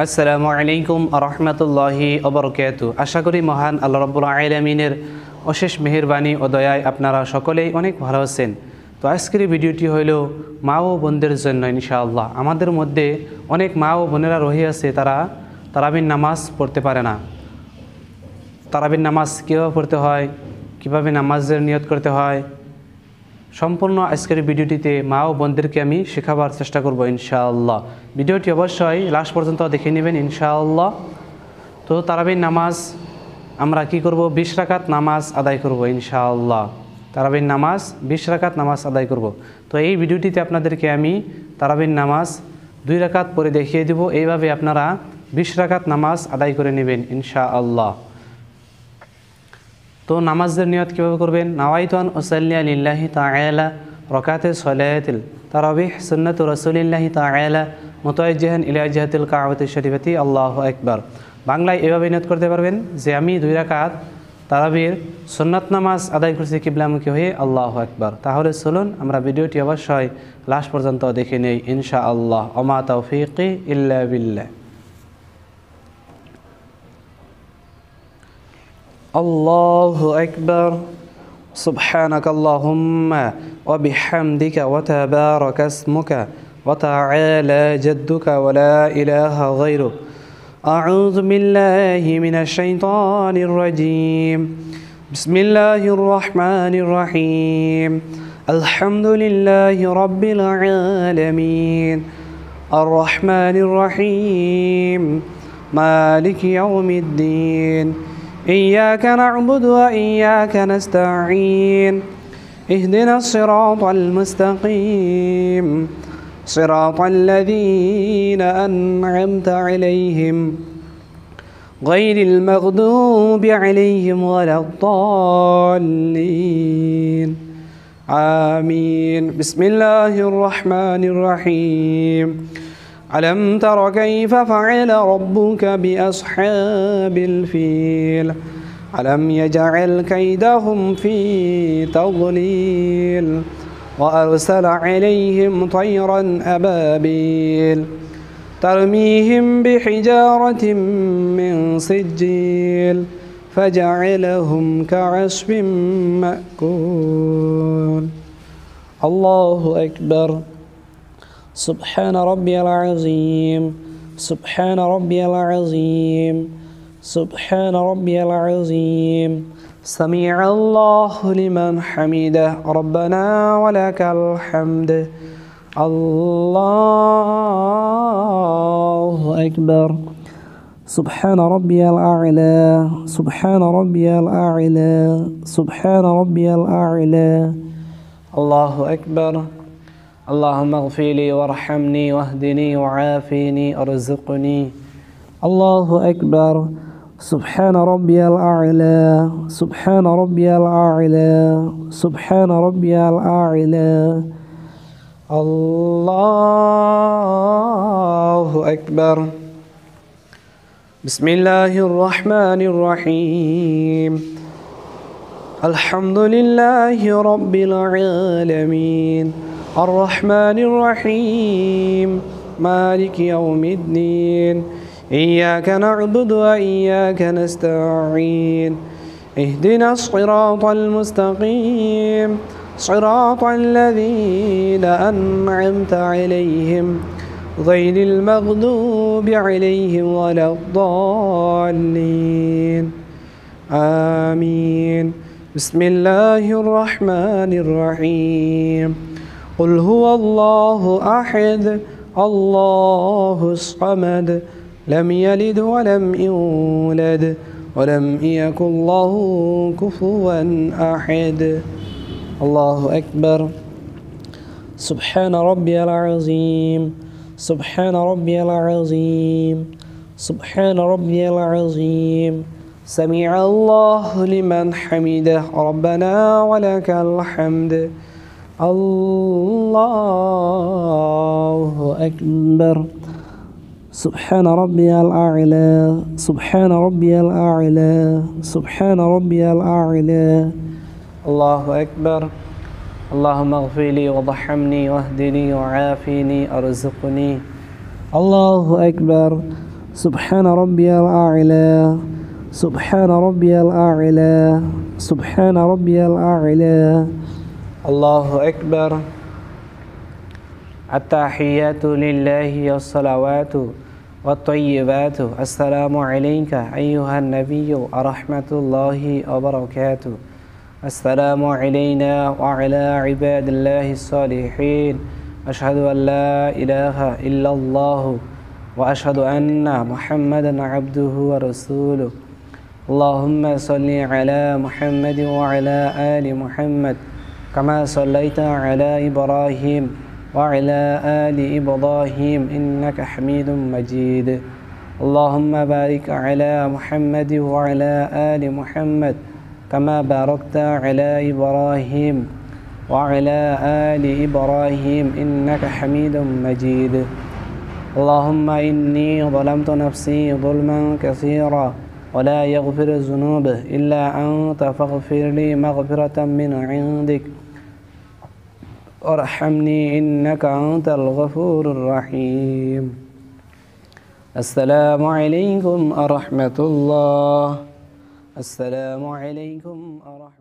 আসসালামু আলাইকুম আরহামতুল্লাহি ওবারাকাতু। আশা করি মহান আল্লাহ রাব্বুল আলামিনের অশেষ মেহেরবানি ও দয়ায় আপনারা সকলেই অনেক ভালো আছেন। তো আজকের ভিডিওটি হইল মা ও বোনদের জন্য ইনশাআল্লাহ। আমাদের মধ্যে অনেক মা ও বোনেরা রয়ে আছে, তারা তারাবির নামাজ পড়তে পারে না। তারাবির নামাজ কীভাবে পড়তে হয়, কীভাবে নামাজের নিয়ত করতে হয়, সম্পূর্ণ আজকের ভিডিওটিতে মা ও বোনদেরকে আমি শেখাবার চেষ্টা করব ইনশাআল্লাহ। ভিডিওটি অবশ্যই লাস্ট পর্যন্ত দেখে নেবেন ইনশাআল্লাহ। তো তারাবির নামাজ আমরা কি করব, 20 রাকাত নামাজ আদায় করব ইনশাআল্লাহ। তারাবির নামাজ 20 রাকাত নামাজ আদায় করব। তো এই ভিডিওটিতে আপনাদেরকে আমি তারাবির নামাজ 2 রাকাত পরে দেখিয়ে দেব। এইভাবে আপনারা 20 রাকাত নামাজ আদায় করে নেবেন ইনশাআল্লাহ। তো নামাজের নিয়ত কীভাবে করবেন? নাওয়াইতু আন উসাল্লি লিল্লাহি তাআলা রাকাতে সলাতিল তারাবিহ সুন্নাতু রাসূলিল্লাহি তাআলা মুতাওয়াজ্জিহান ইলা জিহাতিল কাবাতি শরীফাতি আল্লাহু আকবার। বাংলায় এভাবে নিয়ত করতে পারবেন যে আমি 2 রাকাত তারাবির সুন্নাত নামাজ আদায় করছি কিবলামুখী হয়ে, আল্লাহু আকবার। তাহলে চলুন আমরা ভিডিওটি অবশ্যই লাস্ট পর্যন্ত দেখে নেই ইনশাআল্লাহ। ওমা তাওফীকি ইল্লা বিল্লাহ। আল্লাহু আকবার। সুবহানাকা আল্লাহুম্মা ওয়া বিহামদিকা ওয়া তাবারাকা ইসমুকা ওয়া তাআলা জাদ্দুকা ওয়া লা ইলাহা গায়রুক। আউযু বিল্লাহি মিনাশ শাইতানির রাজীম। বিসমিল্লাহির রহমানির রহিম। আলহামদুলিল্লাহি রাব্বিল আলামিন আর রহমানির রহিম মালিকি ইয়াউমিদ্দিন। إياك نعبد وإياك نستعين اهدنا الصراط المستقيم صراط الذين أنعمت عليهم غير المغضوب عليهم ولا الضالين آمين. بسم الله الرحمن الرحيم. ألم تر كيف فعل ربك بأصحاب الفيل ألم يجعل كيدهم في تضليل وأرسل عليهم طيرا أبابيل ترميهم بحجارة من سجيل فجعلهم كعصف مأكول. الله أكبر. سبحان ربي العظيم. سبحان ربي العظيم. سبحان ربي العظيم. سمع الله لمن حمده ربنا ولك الحمد. الله أكبر. سبحان ربي الأعلى. سبحان ربي الأعلى. سبحان ربي الأعلى. الله أكبر. اللهم اغفر لي وارحمني واهدني وعافني ارزقني. الله أكبر. سبحان ربي الأعلى. سبحان ربي الأعلى. سبحان ربي الأعلى. الله أكبر. بسم الله الرحمن الرحيم. الحمد لله رب العالمين الرحمن الرحيم مالك يوم الدين. إياك نعبد وإياك نستعين اهدنا الصراط المستقيم صراط الذين أنعمت عليهم غير المغضوب عليهم ولا الضالين آمين. بسم الله الرحمن الرحيم. قل هو الله أحد الله الصمد لم يلد ولم يولد ولم يكن له كفوا أحد. الله أكبر. سبحان ربي العظيم. سبحان ربي العظيم. سبحان ربي العظيم. سمع الله لمن حمده ربنا ولك الحمد. الله أكبر. سبحان ربي الأعلى. سبحان ربي الأعلى. سبحان ربي الأعلى. الله أكبر. اللهم اغفر لي وارحمني واهدني وعافني ارزقني. الله أكبر. سبحان ربي الأعلى سبحان ربي الأعلى سبحان ربي الأعلى الله أكبر التحيات لله والصلوات والطيبات السلام عليك أيها النبي ورحمة الله وبركاته السلام علينا وعلى عباد الله الصالحين أشهد أن لا إله إلا الله وأشهد أن محمدا عبده ورسوله اللهم صل على محمد وعلى آل محمد كما صليت على إبراهيم وعلى آل إبراهيم إنك حميد مجيد اللهم بارك على محمد وعلى آل محمد كما باركت على إبراهيم وعلى آل إبراهيم إنك حميد مجيد اللهم إني ظلمت نفسي ظلما كثيرا ولا يغفر الذنوب إلا أنت فاغفر لي مغفرة من عندك وارحمني إنك أنت الغفور الرحيم السلام عليكم ورحمة الله السلام عليكم ورحمة الله